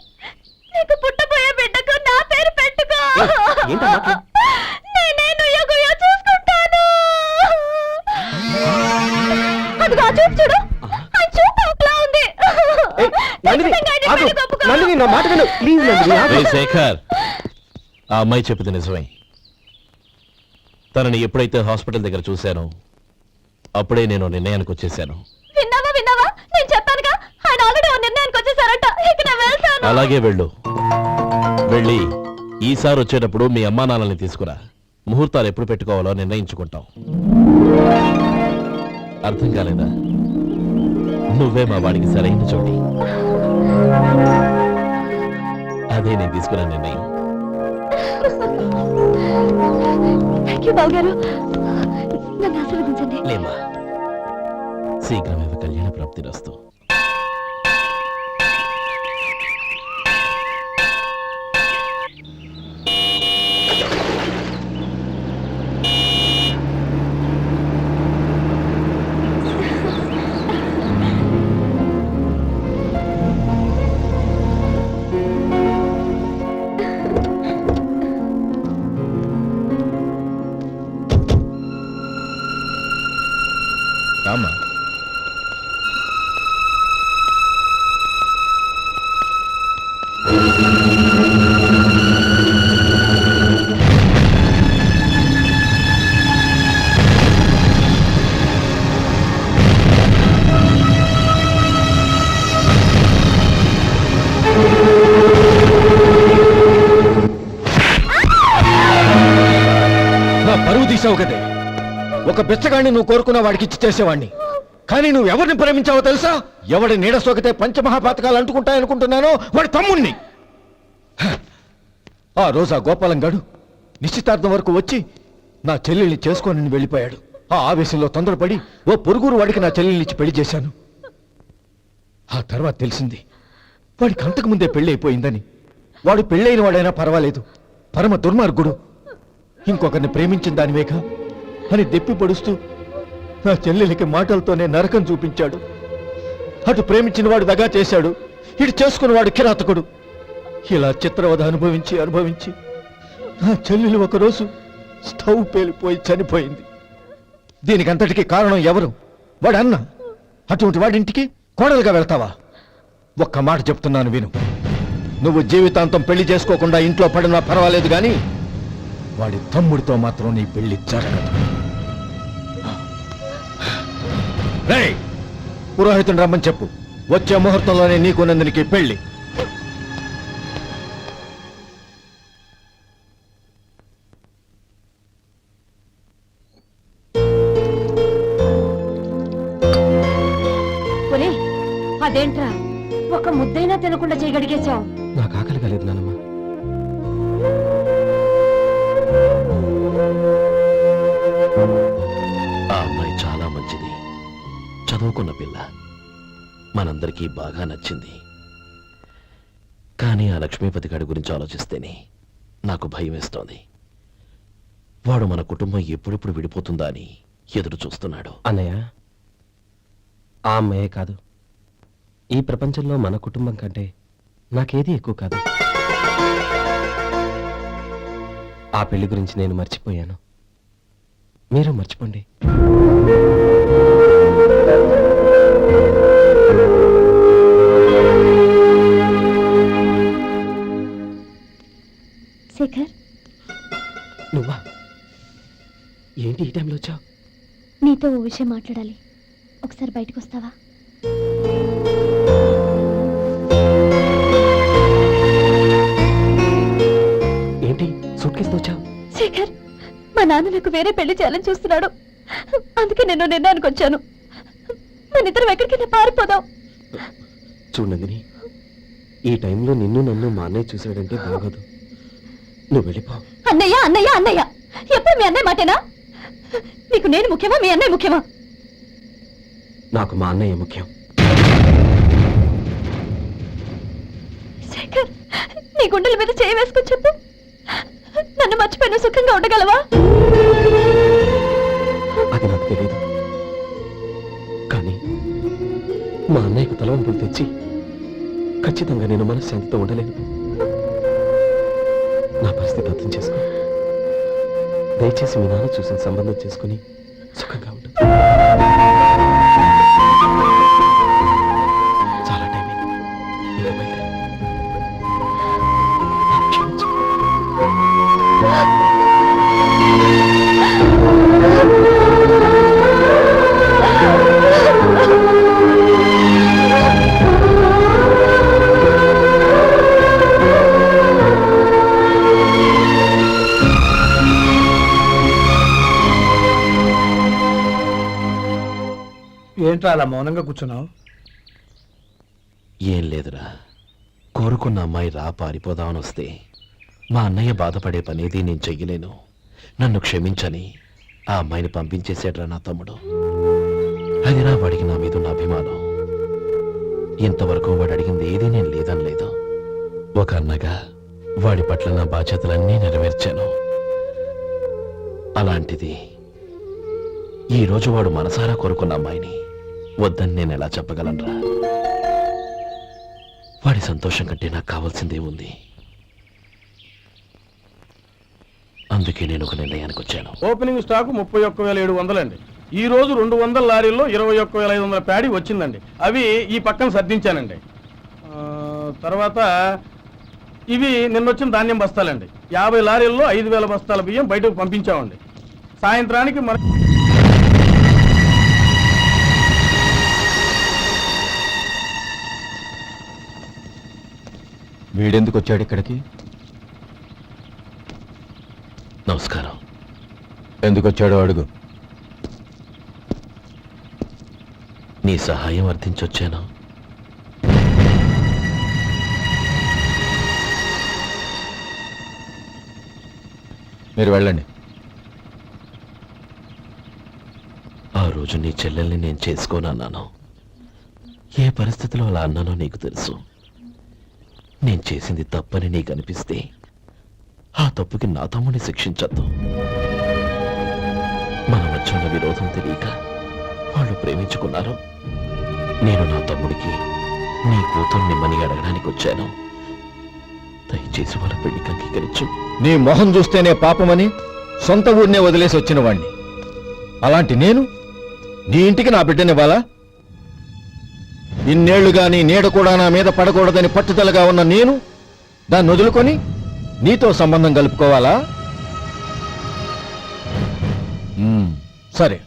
నీకు పుట్టబోయే బిడ్డకు నా పేరు పెట్టుకో. నేనే నుయ్యగుయ్య చూసుకుంటాను. అదిగో ఆ చూపు చూడు, ఆ చూపు ఒకలా ఉంది. రేయ్ శేఖర్, ఆ అమ్మాయి చెప్పింది నిజమే. తనని ఎప్పుడైతే హాస్పిటల్ దగ్గర చూశానో అప్పుడే నేను నిర్ణయానికి వచ్చేసాను. విన్నావా నేను చెప్పానుగా ఆయన ఆల్రెడీ ఓ నిర్ణయానికి వచ్చేసారట. ఇక నేను వెళ్తాను. అలాగే వెళ్ళి ఈసారి వచ్చేటప్పుడు మీ అమ్మా నాన్నల్ని తీసుకురా. ముహూర్తాలు ఎప్పుడు పెట్టుకోవాలో నిర్ణయించుకుంటాం. అర్థం కాలేదా? నువ్వే మా వాడికి సరైన చోటి. అదే నేను తీసుకున్న నిర్ణయం. బావగారు నన్ను ఆశీర్వదించండి. లేమ్మా, శీఘ్రమేవ కళ్యాణ ప్రాప్తి రస్తు. రామ్మా. నా పరువు తీసావు కదే. ఒక బిచ్చగాడిని నువ్వు కోరుకున్న వాడికి ఇచ్చి చేసేవాడిని. కానీ నువ్వు ఎవరిని ప్రేమించావో తెలుసా? ఎవడి నీడ సోకితే పంచమహాపాతకాలు అంటుకుంటాయనుకుంటున్నానో వాడి తమ్ముణ్ణి. ఆ రోజు ఆ గోపాలం గాడు నిశ్చితార్థం వరకు వచ్చి నా చెల్లెల్ని చేసుకోనని వెళ్ళిపోయాడు. ఆ ఆవేశంలో తొందరపడి ఓ పొరుగురు వాడికి నా చెల్లెల్ని ఇచ్చి పెళ్లి చేశాను. ఆ తర్వాత తెలిసింది వాడికి అంతకు ముందే పెళ్లి అయిపోయిందని. వాడు పెళ్ళైన వాడైనా పర్వాలేదు, పరమ దుర్మార్గుడు. ఇంకొకరిని ప్రేమించిన దానివేగా అని దెప్పి పొడుస్తూ నా చెల్లెలికి మాటలతోనే నరకం చూపించాడు. అటు ప్రేమించిన వాడు దగా చేశాడు, ఇటు చేసుకున్నవాడు కిరాతకుడు. ఇలా చిత్రవధ అనుభవించి నా చెల్లెలు ఒకరోజు స్టవ్ పేలిపోయి చనిపోయింది. దీనికంతటికీ కారణం ఎవరు? వాడు అన్న. అటువంటి వాడింటికి కోడలుగా వెళ్తావా? ఒక్క మాట చెప్తున్నాను విను. నువ్వు జీవితాంతం పెళ్లి చేసుకోకుండా ఇంట్లో పడినా పర్వాలేదు, కానీ వాడి తమ్ముడితో మాత్రం నీ పెళ్లి జరగదు. రేయ్, పురోహితుని రమ్మని చెప్పు. వచ్చే ముహూర్తంలోనే నీకు నందినికి పెళ్లి. అదేంట్రా ఒక ముద్దైనా తినకుండా చేయగడిగేశావు? నాకు ఆకలి కాలేదు నానమ్మ. ఆ అమ్మాయి చాలా మంచిది, చదువుకున్న పిల్ల, మనందరికీ బాగా నచ్చింది. కానీ ఆ లక్ష్మీపతి గారి గురించి ఆలోచిస్తేనే నాకు భయం వేస్తోంది. వాడు మన కుటుంబం ఎప్పుడెప్పుడు విడిపోతుందా అని ఎదురు చూస్తున్నాడు. అన్నయ్య, ఆ అమ్మాయే కాదు, ఈ ప్రపంచంలో మన కుటుంబం కంటే నాకేది ఎక్కువ కాదు. ఆ పెళ్లి గురించి నేను మర్చిపోయాను, మీరు మర్చిపోండి. శేఖర్, నువ్వా? ఏంటి ఈ టైంలో వచ్చావు? నీతో ఓ విషయం మాట్లాడాలి, ఒకసారి బయటకు వస్తావా? ఏంటి సూట్ కేసుతో వచ్చావు? శేఖర్, మా నాన్న నాకు వేరే పెళ్లి చేయాలని చూస్తున్నాడు. అందుకే నేను నిర్ణయానికి వచ్చాను. మన ఇద్దరం ఎక్కడికైనా పారిపోదాం. చూడండి, ఈ టైంలో నిన్ను నన్ను మా అన్నయ్య చూశాడంటే బాగోదు. నువ్వు వెళ్ళిపో. అన్నయ్య అన్నయ్య అన్నయ్య, ఎప్పుడు మీ అన్నయ్య మాటేనా? నీకు నేను ముఖ్యమా, మీ అన్నయ్య ముఖ్యమా? నాకు మా అన్నయ్య ముఖ్యం. శేఖర్, నీ గుండెల మీద చేయి వేసుకొని చెప్పు, నన్ను మర్చిపోయిన సుఖంగా ఉండగలవా? అది నాకు తెలియదు, కానీ మా అన్నయ్యకు తలవంపులు తెచ్చి ఖచ్చితంగా నేను మనశ్శాంతితో ఉండలేను. నా పరిస్థితి అర్థం చేసుకో. దయచేసి మీ నాన్న చూసిన సంబంధం చేసుకుని సుఖంగా ఉంటుంది. చాలా టైం అయింది. బయలుదేరు. ఏంట్రా అలా మౌనంగా కూర్చున్నావు? ఏం లేదురా, కోరుకున్న అమ్మాయి రా పారిపోదామని వస్తే మా అన్నయ్య బాధపడే పనేది నేను చెయ్యలేను, నన్ను క్షమించని ఆ అమ్మాయిని పంపించేశాడ్రా నా తమ్ముడు. అది నా వాడికి నా మీద ఉన్న అభిమానం. ఇంతవరకు వాడు అడిగింది ఏదీ నేను లేదనలేదు. ఒక అన్నగా వాడి పట్ల నా బాధ్యతలన్నీ నెరవేర్చాను. అలాంటిది ఈరోజు వాడు మనసారా కోరుకున్న అమ్మాయిని వద్దని నేను ఎలా చెప్పగలనురా? వాడి సంతోషం కంటే నాకు కావాల్సిందే ఉంది. అందుకే నేను ఒక నిర్ణయానికి వచ్చాను. ఓపెనింగ్ స్టాక్ 31,700 అండి. ఈ రోజు 200 లారీల్లో 21,500 ప్యాడీ వచ్చిందండి. అవి ఈ పక్కన సర్దించానండి. తర్వాత ఇవి నిన్నొచ్చిన ధాన్యం బస్తాలండి. 50 లారీల్లో 5,000 బస్తాల బియ్యం బయటకు పంపించామండి. సాయంత్రానికి మన వీడెందుకు వచ్చాడు ఇక్కడికి? నమస్కారం. ఎందుకు వచ్చాడో అడుగు. నీ సహాయం అర్థించొచ్చాను. మీరు వెళ్ళండి. ఆ రోజు నీ చెల్లెల్ని నేను చేసుకోనన్నాను. ఏ పరిస్థితిలో అలా అన్నానో నీకు తెలుసు. నేను చేసింది తప్పని నీకు అనిపిస్తే ఆ తప్పుకి నా తమ్ముని శిక్షించద్దు. మన మధ్య ఉన్న విరోధం తెలియక వాళ్ళు ప్రేమించుకున్నారు. నేను నా తమ్ముడికి నీ కూతుర్ని మని అడగడానికి వచ్చాను. దయచేసి వాళ్ళ పెళ్లికి అంగీకరించు. నీ మొహం చూస్తేనే పాపమని సొంత ఊరినే వదిలేసి వచ్చిన వాణ్ణి. అలాంటి నేను నీ ఇంటికి నా బిడ్డనివ్వాలా? ఇన్నేళ్లుగా నీ నీడ కూడా నా మీద పడకూడదని పట్టుదలగా ఉన్న నేను దాన్ని వదులుకొని నీతో సంబంధం కలుపుకోవాలా? సరే,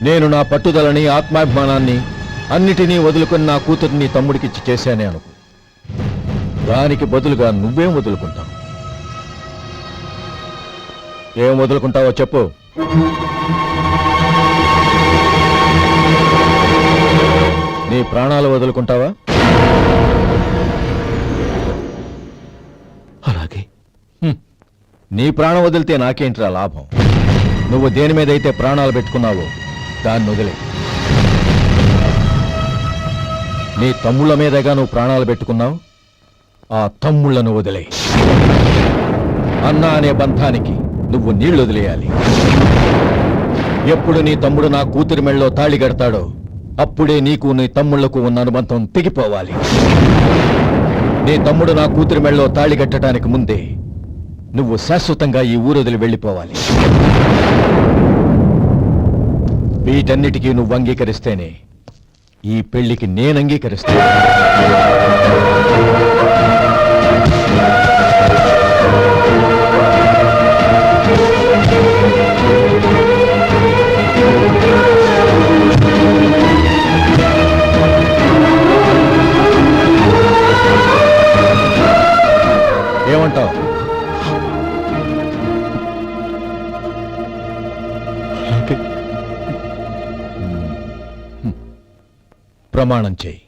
నేను నా పట్టుదలని ఆత్మాభిమానాన్ని అన్నిటినీ వదులుకొని నా కూతురిని తమ్ముడికిచ్చి చేశానే అనుకో. దానికి బదులుగా నువ్వేం వదులుకుంటావు? ఏం వదులుకుంటావో చెప్పు. నీ ప్రాణాలు వదులుకుంటావా? అలాగే. నీ ప్రాణం వదిలితే నాకేంట్రా లాభం? నువ్వు దేని మీదైతే ప్రాణాలు పెట్టుకున్నావో దాన్ని వదిలే. నీ తమ్ముళ్ళ మీదగా నువ్వు ప్రాణాలు పెట్టుకున్నావు. ఆ తమ్ముళ్లను వదిలే. అన్న అనే బంధానికి నువ్వు నీళ్లు వదిలేయాలి. ఎప్పుడు నీ తమ్ముడు నా కూతురి మెళ్ళలో తాళి కడతాడో అప్పుడే నీకు నీ తమ్ముళ్లకు ఉన్న అనుబంధం తెగిపోవాలి. నీ తమ్ముడు నా కూతురి మెళ్ళలో తాళి కట్టడానికి ముందే నువ్వు శాశ్వతంగా ఈ ఊరొదిలి వెళ్ళిపోవాలి. వీటన్నిటికీ నువ్వు అంగీకరిస్తేనే ఈ పెళ్లికి నేను అంగీకరిస్తాను. ఏమంటావు? ప్రమాణం చేయి.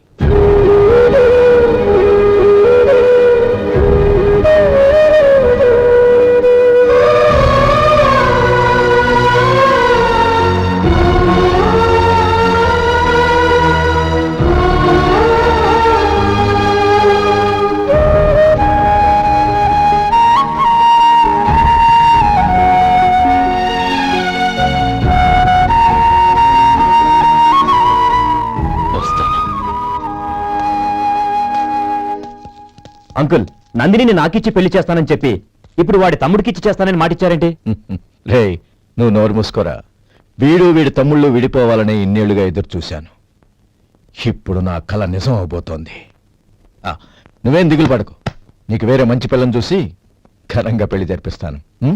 అంకుల్, నందిని నాకిచ్చి పెళ్లి చేస్తానని చెప్పి ఇప్పుడు వాడి తమ్ముడికిచ్చి చేస్తానని మాటిచ్చారేంటి? రే, నువ్వు నోరు మూసుకోరా. వీడి తమ్ముళ్ళు విడిపోవాలని ఇన్నేళ్లుగా ఎదురు చూశాను. ఇప్పుడు నా కల నిజం అవబోతోంది. నువ్వేం దిగులు పడకు, నీకు వేరే మంచి పిల్లని చూసి ఘనంగా పెళ్లి జరిపిస్తాను. ఉం?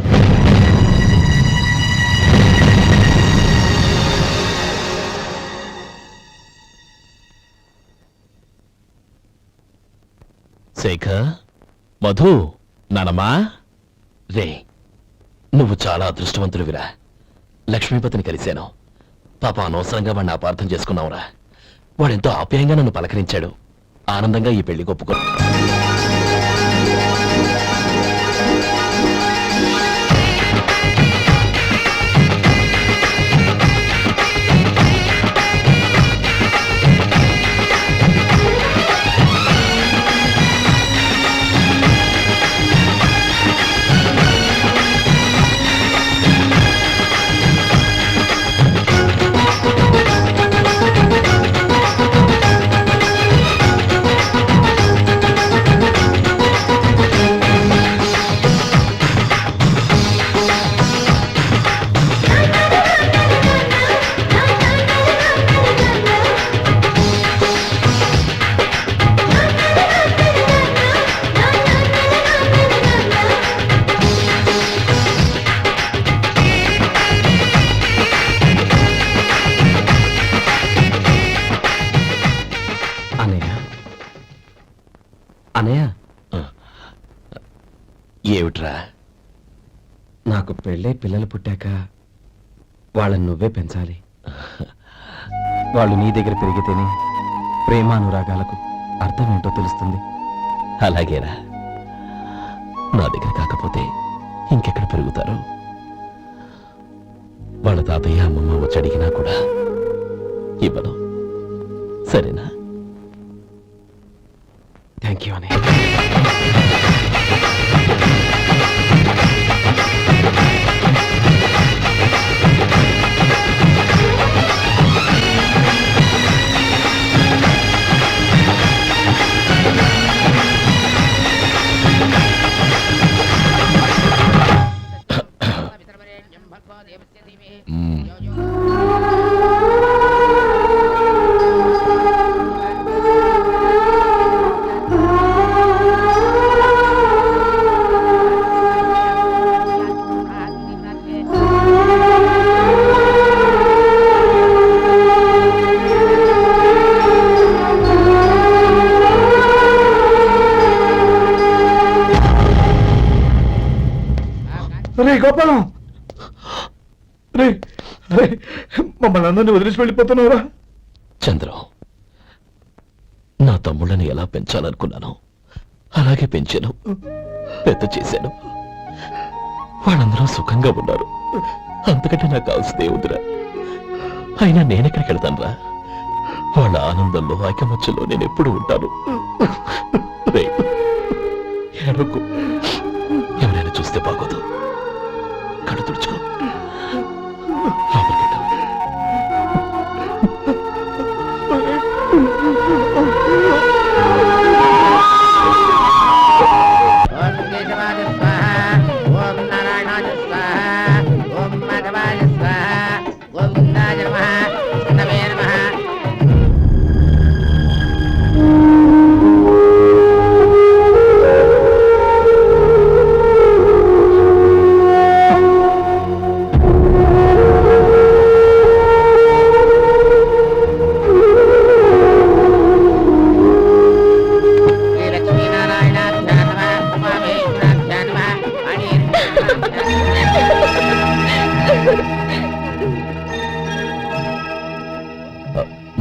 శేఖర్, మధు, నానమ్మా, రే, నువ్వు చాలా అదృష్టవంతుడివిరా. లక్ష్మీపతిని కలిశాను. పాప అనవసరంగా వాడిని అపార్థం చేసుకున్నావురా. వాడెంతో ఆప్యాయంగా నన్ను పలకరించాడు. ఆనందంగా ఈ పెళ్లి ఒప్పుకో. అనయ్య, ఏమిట్రా? నాకు పెళ్ళై పిల్లలు పుట్టాక వాళ్ళని నువ్వే పెంచాలి. వాళ్ళు నీ దగ్గర పెరిగితేనే ప్రేమానురాగాలకు అర్థం ఏంటో తెలుస్తుంది. అలాగేరా. నా దగ్గర కాకపోతే ఇంకెక్కడ పెరుగుతారు? వాళ్ళ తాతయ్య అమ్మమ్మ వచ్చి అడిగినా కూడా ఇవ్వను. సరేనా? థ్యాంక్ యూ అనయ్య. రే గోపాలం, రే రే, మమ్మల్ని అందరినీ వదిలేసి వెళ్ళిపోతున్నావురా? చంద్రం, నా తమ్ముళ్ళని ఎలా పెంచాలనుకున్నానో అలాగే పెంచాను, పెద్ద చేశాను. వాళ్ళందరూ సుఖంగా ఉన్నారు. అంతకంటే నాకు కావాల్సిందే వద్దురా. అయినా నేనెక్కడికి వెళ్తానురా? వాళ్ళ ఆనందంలో ఐకమత్యంలో నేను ఎప్పుడు ఉంటాను. రే, ఏడవకు. ఎవరైనా చూస్తే బాగోదు. కళ్ళు తుడుచుకో. లోపలికి వెళ్ళు.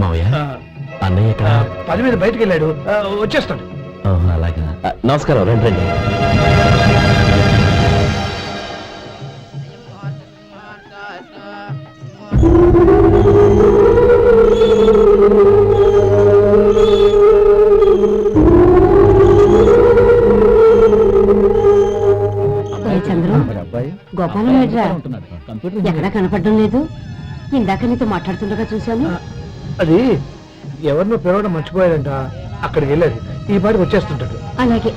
మావయ్య, అన్నయ్య ఎక్కడ? పని మీద బయటికి వెళ్ళాడు, వచ్చేస్తాడు. అలాగా. నమస్కారం. రండి రండి. గోపాలం ఎక్కడా కనపడడం లేదు. ఇందాక నీతో మాట్లాడుతుండగా చూశాను. అది ఎవరినో పిలవడం మర్చిపోయాడంట, అక్కడికి వెళ్ళాడు. ఈ పాటికి వచ్చేస్తుంటాడు. అలాగే.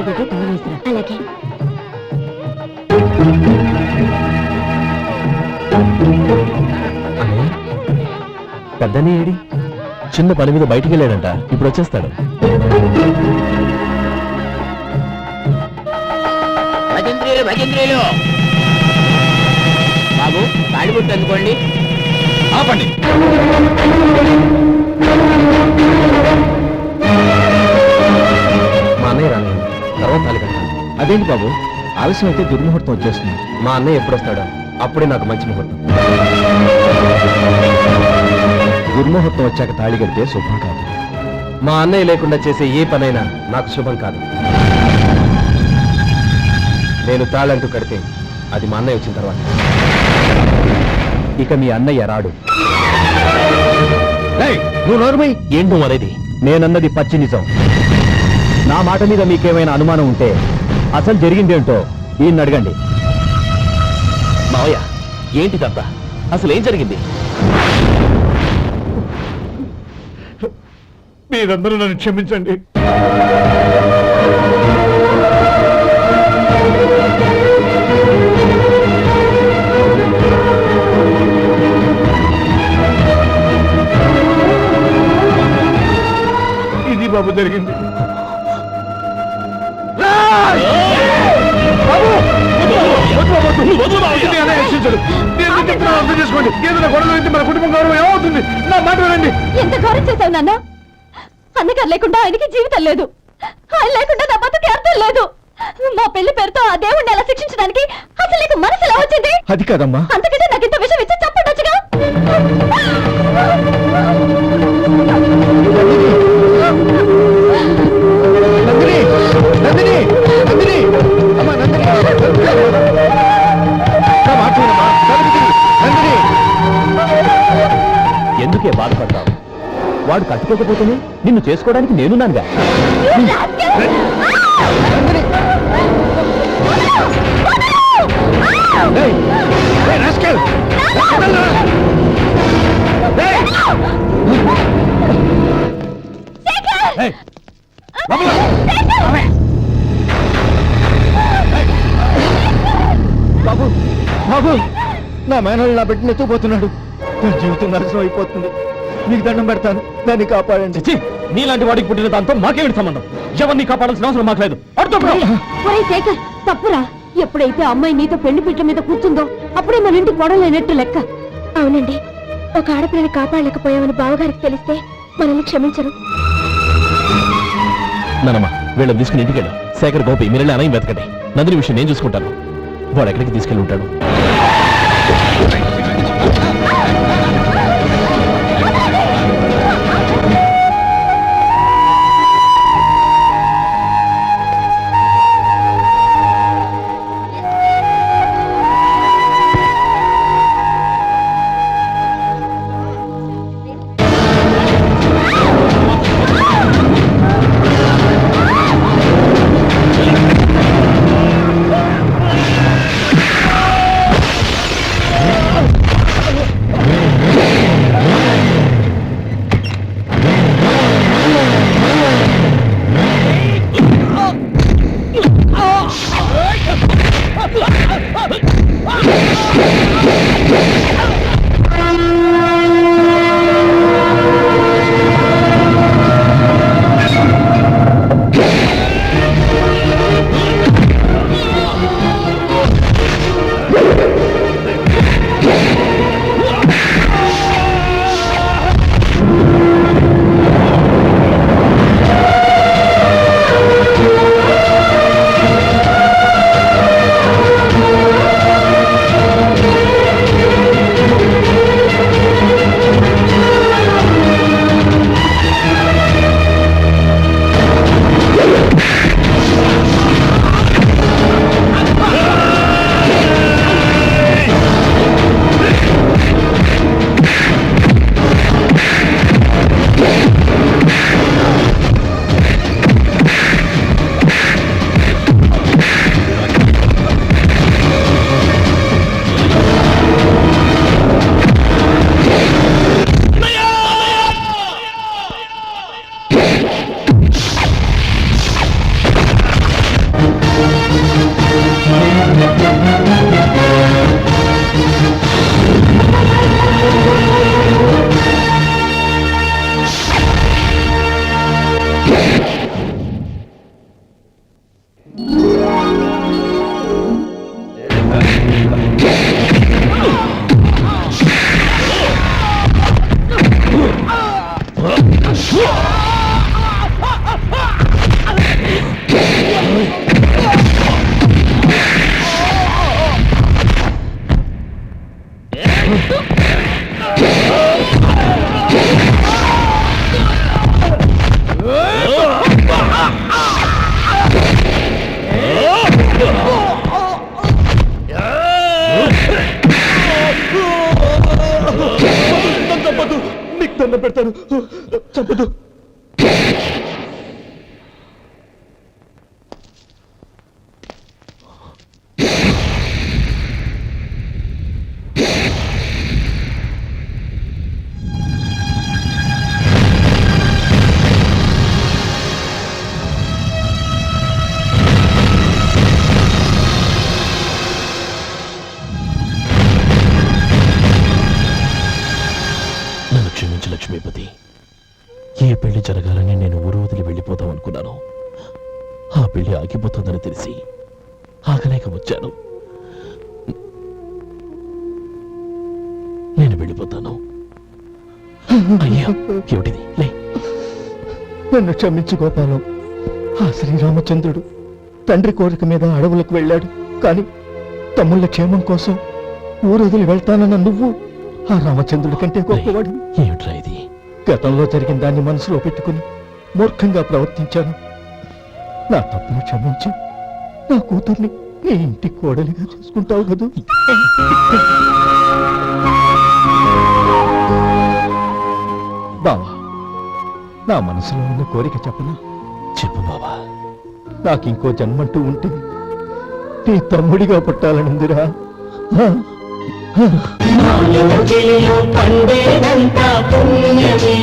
కూర్చోబెట్టి తాగేసిరా. అలాగే. పెద్దనే ఏడి చిన్న పని మీద బయటికి వెళ్ళాడంట, ఇప్పుడు వచ్చేస్తాడు. భజంత్రీలు భజంత్రీలు బాబు తాడిబుట్టు అందుకోండి. ఆపండి. మా అన్నయ్య రాలేదు, తర్వాత తాళి కట్టాలి. అదేంటి బాబు, ఆలస్యం అయితే దుర్ముహూర్తం వచ్చేస్తుంది. మా అన్నయ్య ఎప్పుడు వస్తాడో అప్పుడే నాకు మంచి ముహూర్తం. దుర్ముహూర్తం వచ్చాక తాళి కడితే శుభం కాదు. మా అన్నయ్య లేకుండా చేసే ఏ పనైనా నాకు శుభం కాదు. నేను తాళంటూ కడితే అది మా అన్నయ్య వచ్చిన తర్వాత. ఇక మీ అన్నయ్య రాడు. నువ్వు నోరుమై. ఏంటో అనేది? నేనన్నది పచ్చి నిజం. నా మాట మీద మీకేమైనా అనుమానం ఉంటే అసలు జరిగిందేంటో ఈయన్ని అడగండి. మావయ్య, ఏంటిదంతా? అసలు ఏం జరిగింది? మీరందరూ నన్ను క్షమించండి. ఇది బాబు జరిగింది. అర్థం చేసుకోండి. ఏదైనా గొడవలు అయితే మన కుటుంబం గౌరవం ఏమవుతుంది? నా మాట వినండి. ఎంత గౌరవం చేశావు నాన్న? అన్నగారు లేకుండా ఆయనకి జీవితం లేదు, ఆయన లేకుండా నా బతుకి అర్థం లేదు. మా పెళ్లి పేరుతో ఆ దేవుణ్ణి ఎలా శిక్షించడానికి అసలు నీకు మనసు ఎలా వచ్చింది? అది కాదమ్మా. అంతకంటే నాకు ఇంత విషయం ఇచ్చి చంపడొచ్చుగా. నందిని నందిని నందిని అమ్మా నందిని నందిని. ఎందుకే బాధపడతావు? వాడు కట్టుకోకపోతేనే నిన్ను చేసుకోవడానికి నేనున్నానుగా. బాబు బాబు, నా మేనల్ని నా బిడ్డని ఎత్తుకుపోతున్నాడు. నా జీవితం నాశనం అయిపోతుంది. మీకు దండం పెడతాను, దాన్ని కాపాడండి. నీలాంటి వాడికి పుట్టిన దాంతో మాకేమిటి సంబంధం? ఎవరిని కాపాడాల్సిన అవసరం మాకు లేదు. ఒరేయ్ శేఖర్, తప్పురా. ఎప్పుడైతే అమ్మాయి నీతో పెళ్లి పీటల మీద కూర్చుందో అప్పుడే మన ఇంటి గొడవలేనట్టు లెక్క. అవునండి, ఒక ఆడపిల్లని కాపాడలేకపోయామని బావగారికి తెలిస్తే మనల్ని క్షమించరు. నానమ్మ, వీళ్ళని తీసుకుని ఇంటికి వెళ్ళు. శేఖర్, గోపి, మీరెళ్ళి అన్నయ్య వెతకండి. నందిని విషయం నేను చూసుకుంటాను. వాడు ఎక్కడికి తీసుకెళ్ళి ఉంటాడు? దండం పెడతాను, చంపదు. నన్ను క్షమించు లక్ష్మీపతి. ఏ పెళ్లి జరగాలని నేను ఊరు వదిలి వెళ్ళిపోదాం అనుకున్నాను. ఆ పెళ్లి ఆగిపోతుందని తెలిసి ఆగలేక వచ్చాను. నేను వెళ్ళిపోతాను. అయ్యా, ఏమిటిది? లే. నన్ను క్షమించు గోపాలం. ఆ శ్రీరామచంద్రుడు తండ్రి కోరిక మీద అడవులకు వెళ్ళాడు. కానీ తమ్ముళ్ళ క్షేమం కోసం ఊరు వదిలి వెళ్తానన్న నువ్వు ఆ రామచంద్రుడి కంటే గొప్పవాడు. ఏమిట్రా ఇది? గతంలో జరిగిన దాన్ని మనసులో పెట్టుకుని మూర్ఖంగా ప్రవర్తించాను. నా తప్పును క్షమించి నా కూతుర్ని నీ ఇంటి కోడలిగా చూసుకుంటావు కదూ. బావా, నా మనసులో ఉన్న కోరిక చెప్పనా? చెప్పు బావా. నాకు ఇంకో జన్మంటూ ఉంటుంది. నీ తమ్ముడిగా పుట్టాలనుందిరా. పండేదంతా పుణ్యమే,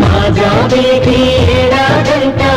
మా జాబిలికి ఏడాదంతా